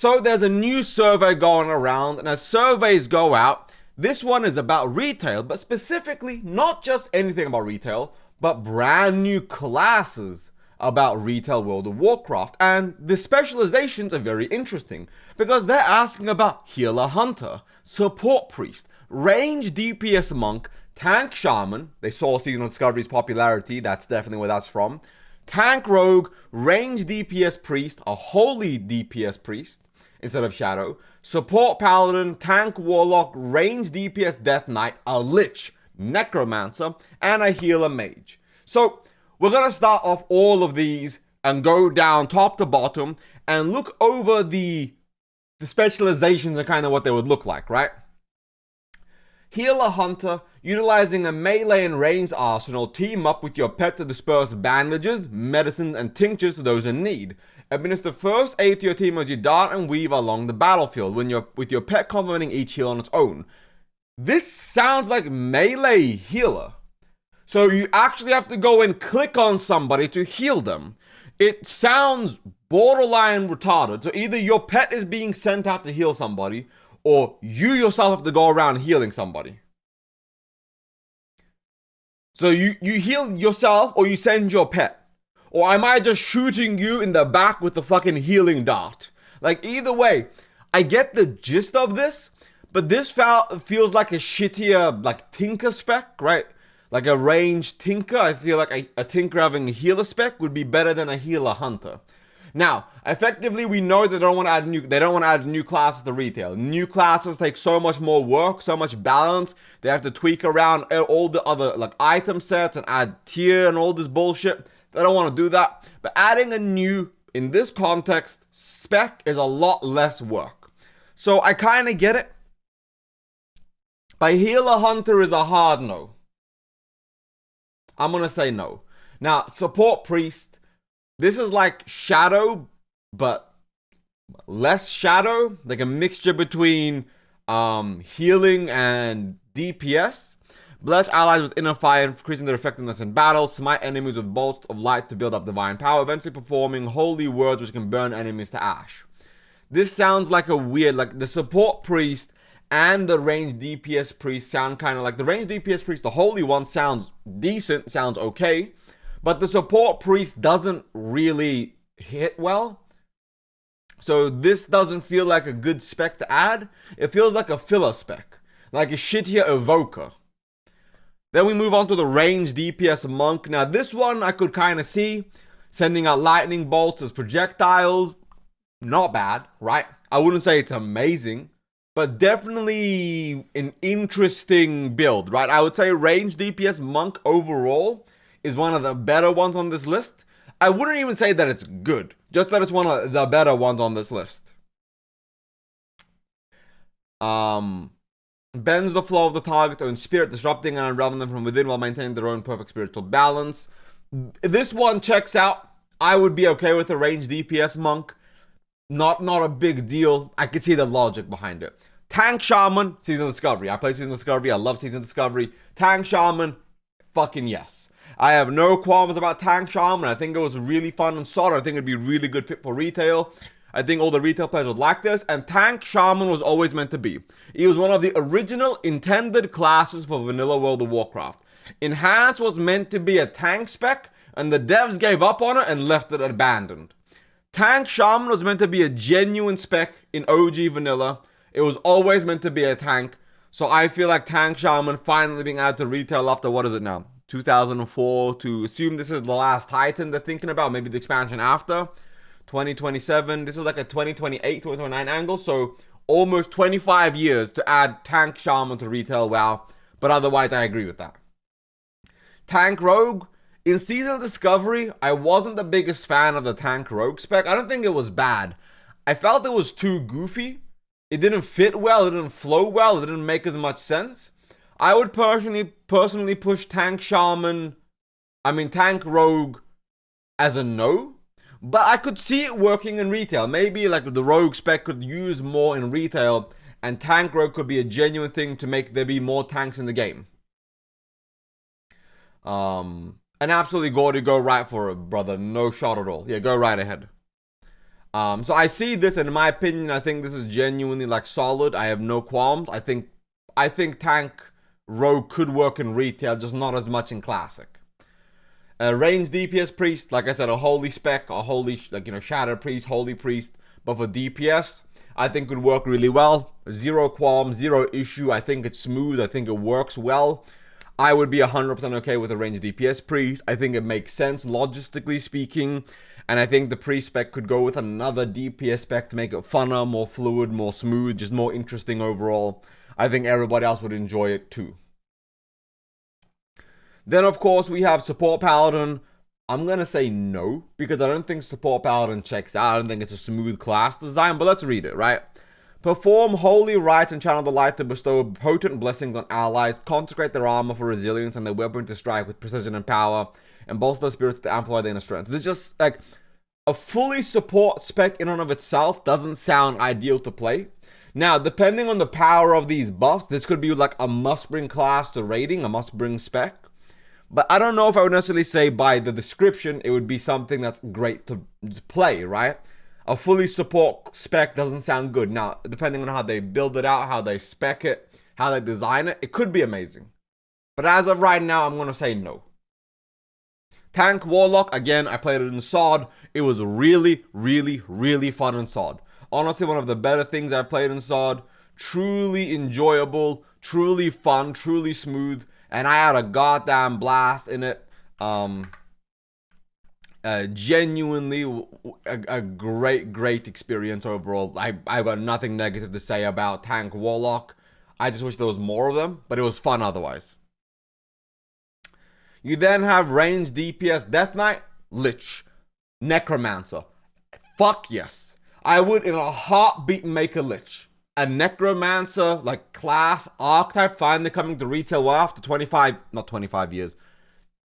So there's a new survey going around, and as surveys go out, this one is about retail, but specifically not just anything about retail, but brand new classes about retail World of Warcraft. And the specializations are very interesting because they're asking about healer hunter, support priest, range DPS monk, tank shaman. They saw seasonal discovery's popularity, that's definitely where that's from. Tank rogue, range DPS priest, a holy DPS priest instead of shadow, support paladin, tank warlock, range DPS death knight, a lich, necromancer, and a healer mage. So we're gonna start off all of these and go down top to bottom and look over the specializations and kind of what they would look like, right? Healer hunter, utilizing a melee and ranged arsenal, team up with your pet to disperse bandages, medicines, and tinctures to those in need. Administer first aid to your team as you dart and weave along the battlefield, with your pet complementing each heal on its own. This sounds like melee healer. So you actually have to go and click on somebody to heal them. It sounds borderline retarded. So either your pet is being sent out to heal somebody, or you yourself have to go around healing somebody. So you heal yourself, or you send your pet. Or am I just shooting you in the back with the fucking healing dart? Like, either way, I get the gist of this, but this feels like a shittier, like, tinker spec, right? Like a ranged tinker. I feel like a tinker having a healer spec would be better than a healer hunter. Now, effectively, we know they don't want to add new classes to retail. New classes take so much more work, so much balance. They have to tweak around all the other like item sets and add tier and all this bullshit. They don't want to do that. But adding a new, in this context, spec is a lot less work. So I kind of get it. But healer hunter is a hard no. I'm going to say no. Now, support priest. This is like shadow, but less shadow. Like a mixture between healing and DPS. Bless allies with inner fire, increasing their effectiveness in battle. Smite enemies with bolts of light to build up divine power. Eventually performing holy words which can burn enemies to ash. This sounds like a weird, like the support priest and the ranged DPS priest sound kind of like the ranged DPS priest. The holy one sounds decent, sounds okay. But the support priest doesn't really hit well. So this doesn't feel like a good spec to add. It feels like a filler spec. Like a shittier evoker. Then we move on to the ranged DPS monk. Now this one I could kind of see. Sending out lightning bolts as projectiles. Not bad, right? I wouldn't say it's amazing. But definitely an interesting build, right? I would say ranged DPS monk overall is one of the better ones on this list. I wouldn't even say that it's good, just that it's one of the better ones on this list. Bends the flow of the target's own spirit, disrupting and unraveling them from within while maintaining their own perfect spiritual balance. This one checks out. I would be okay with a ranged DPS monk. Not a big deal. I can see the logic behind it. Tank shaman, season discovery. I play season discovery. I love season discovery. Tank shaman, fucking yes. I have no qualms about tank shaman. I think it was really fun and solid. I think it'd be a really good fit for retail. I think all the retail players would like this. And tank shaman was always meant to be. He was one of the original intended classes for vanilla World of Warcraft. Enhance was meant to be a tank spec, and the devs gave up on it and left it abandoned. Tank shaman was meant to be a genuine spec in OG vanilla. It was always meant to be a tank. So I feel like tank shaman finally being added to retail after, what is it now? 2004, to assume this is the last Titan they're thinking about, maybe the expansion after 2027. This is like a 2028, 2029 angle, so almost 25 years to add tank shaman to retail WoW, but otherwise I agree with that. Tank rogue, in season discovery, I wasn't the biggest fan of the tank rogue spec. I don't think it was bad. I felt it was too goofy. It didn't fit well, it didn't flow well, it didn't make as much sense. I would personally push tank rogue as a no. But I could see it working in retail. Maybe like the rogue spec could use more in retail, and tank rogue could be a genuine thing to make there be more tanks in the game. And absolutely Gordy, go right for it, brother. No shot at all. Yeah, go right ahead. So I see this, and in my opinion, I think this is genuinely like solid. I have no qualms. I think tank rogue could work in retail, just not as much in classic. Range DPS priest, like I said, a holy spec, a holy shatter priest, holy priest, but for DPS, I think could work really well. Zero qualm, zero issue. I think it's smooth. I think it works well. I would be 100% okay with a range DPS priest. I think it makes sense logistically speaking. And I think the priest spec could go with another DPS spec to make it funner, more fluid, more smooth, just more interesting overall. I think everybody else would enjoy it too. Then, of course, we have Support Paladin. I'm going to say no, because I don't think Support Paladin checks out. I don't think it's a smooth class design, but let's read it, right? Perform holy rites and channel the light to bestow potent blessings on allies, consecrate their armor for resilience and their weapon to strike with precision and power, and bolster their spirits to amplify their inner strength. This is just like a fully support spec in and of itself doesn't sound ideal to play. Now, depending on the power of these buffs, this could be like a must-bring class to raiding, a must-bring spec. But I don't know if I would necessarily say by the description, it would be something that's great to play, right? A fully support spec doesn't sound good. Now, depending on how they build it out, how they spec it, how they design it, it could be amazing. But as of right now, I'm going to say no. Tank Warlock, again, I played it in SOD. It was really, really, really fun in SOD. Honestly, one of the better things I've played in SOD. Truly enjoyable, truly fun, truly smooth. And I had a goddamn blast in it. Genuinely a great experience overall. I got nothing negative to say about Tank Warlock. I just wish there was more of them, but it was fun otherwise. You then have range DPS Death Knight, Lich, Necromancer. Fuck yes. I would in a heartbeat make a Lich. A Necromancer, like class, archetype, finally coming to retail after 25 years.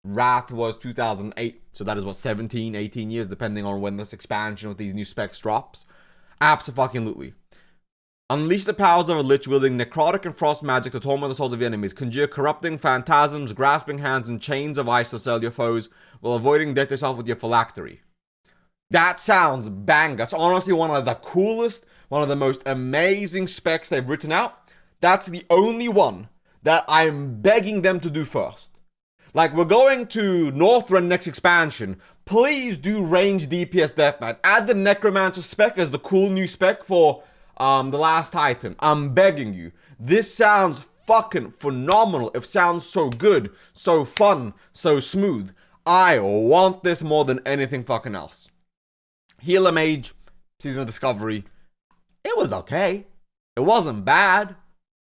Wrath was 2008, so that is what, 17, 18 years, depending on when this expansion with these new specs drops. Abso-fucking-lutely. Unleash the powers of a Lich wielding necrotic and frost magic to torment the souls of your enemies. Conjure corrupting phantasms, grasping hands, and chains of ice to assail your foes, while avoiding death yourself with your phylactery. That sounds bang. That's honestly one of the coolest, one of the most amazing specs they've written out. That's the only one that I'm begging them to do first. Like, we're going to Northrend next expansion. Please do range DPS Death Knight. Add the Necromancer spec as the cool new spec for the Last Titan. I'm begging you. This sounds fucking phenomenal. It sounds so good, so fun, so smooth. I want this more than anything fucking else. Healer Mage, Season of Discovery. It was okay. It wasn't bad.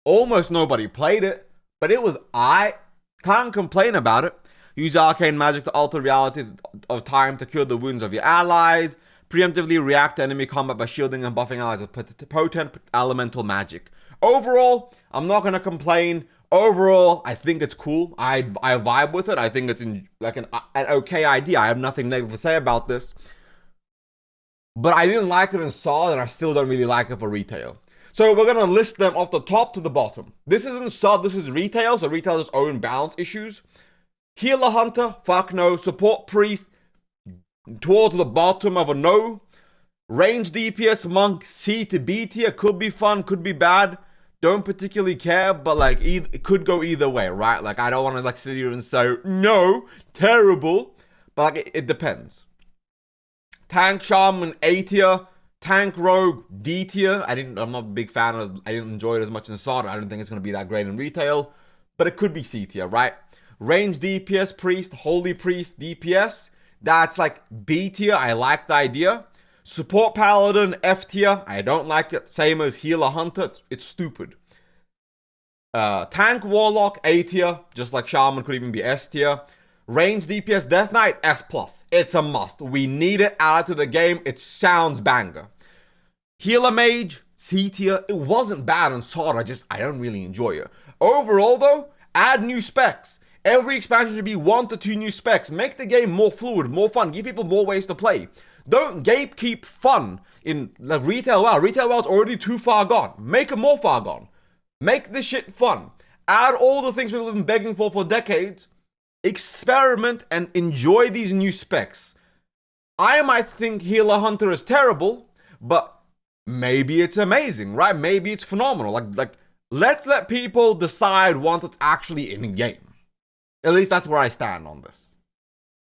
Almost nobody played it, but it was can't complain about it. Use arcane magic to alter reality of time to cure the wounds of your allies. Preemptively react to enemy combat by shielding and buffing allies with potent elemental magic. Overall, I'm not gonna complain. Overall, I think it's cool. I vibe with it. I think it's like an okay idea. I have nothing negative to say about this. But I didn't like it in SOD, and I still don't really like it for retail. So we're going to list them off the top to the bottom. This isn't SOD, this is retail, so retail has its own balance issues. Healer Hunter, fuck no. Support Priest, towards the bottom of a no. Range DPS Monk, C to B tier, could be fun, could be bad. Don't particularly care, but like, it could go either way, right? Like, I don't want to like sit here and say, no, terrible. But like, it depends. Tank Shaman A tier, Tank Rogue D tier. I'm not a big fan of. I didn't enjoy it as much in SOD. I don't think it's gonna be that great in retail, but it could be C tier, right? Range DPS Priest, Holy Priest DPS. That's like B tier. I like the idea. Support Paladin F tier. I don't like it. Same as Healer Hunter. It's stupid. Tank Warlock A tier, just like Shaman could even be S tier. Range DPS Death Knight S+. It's a must. We need it added to the game. It sounds banger. Healer Mage C tier. It wasn't bad in SOD. I don't really enjoy it. Overall though, add new specs. Every expansion should be 1 to 2 new specs. Make the game more fluid, more fun. Give people more ways to play. Don't gatekeep fun in like retail WoW. Retail WoW's already too far gone. Make it more far gone. Make this shit fun. Add all the things we've been begging for decades. Experiment and enjoy these new specs. I might think Healer Hunter is terrible, but maybe it's amazing, right? Maybe it's phenomenal. Like let's let people decide once it's actually in game. At least that's where I stand on this.